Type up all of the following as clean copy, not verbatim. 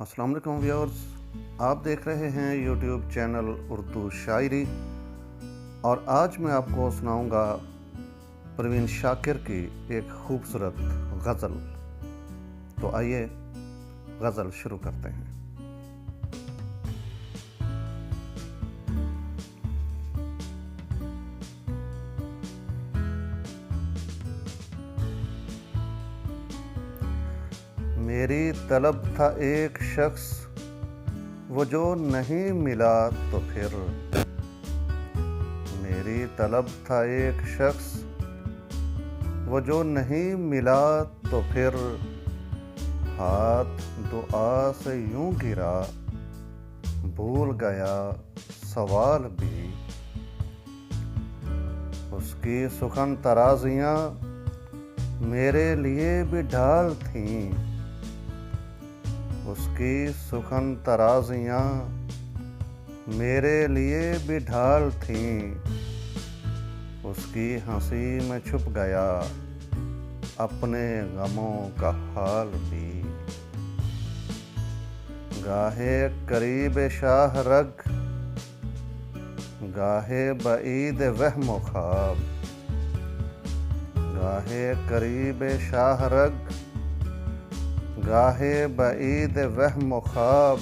अस्सलाम वालेकुम व्यूअर्स, आप देख रहे हैं यूट्यूब चैनल उर्दू शायरी। और आज मैं आपको सुनाऊंगा परवीन शाकिर की एक खूबसूरत गज़ल। तो आइए गज़ल शुरू करते हैं। मेरी तलब था एक शख्स, वो जो नहीं मिला तो फिर। मेरी तलब था एक शख्स, वो जो नहीं मिला तो फिर। हाथ दुआ से यूं गिरा, भूल गया सवाल भी। उसकी सुखन तराजियां मेरे लिए भी ढाल थीं। उसकी सुखन तराजियां मेरे लिए भी ढाल थीं। उसकी हंसी में छुप गया अपने गमों का हाल भी। गाहे करीब शाह रग, गाहे बईद वहम ख्वाब। गाहे करीब शाह रग, गाहे बईद वहम ख्वाब।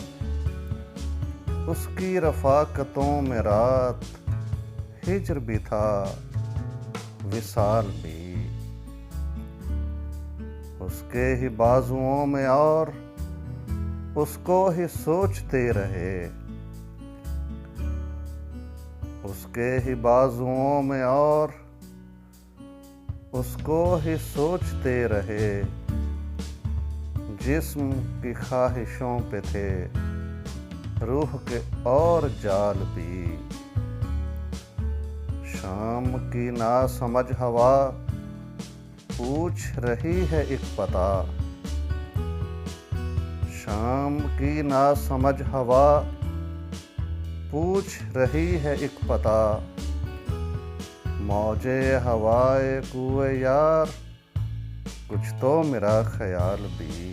उसकी रफ़ाकतों में रात हिज्र भी था, विसाल भी। उसके ही बाजुओं में और उसको ही सोचते रहे। उसके ही बाजुओं में और उसको ही सोचते रहे। जिस्म की ख्वाहिशों पे थे रूह के और जाल भी। शाम की नासमझ हवा पूछ रही है एक पता। शाम की नासमझ हवा पूछ रही है एक पता। मौजे हवाए कुए यार, कुछ तो मेरा ख्याल भी।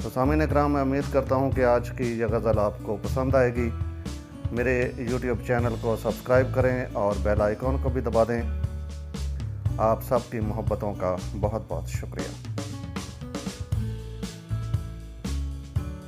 तो सामीन इकराम, मैं उम्मीद करता हूँ कि आज की यह गज़ल आपको पसंद आएगी। मेरे यूट्यूब चैनल को सब्सक्राइब करें और बेल आइकॉन को भी दबा दें। आप सबकी मोहब्बतों का बहुत बहुत शुक्रिया।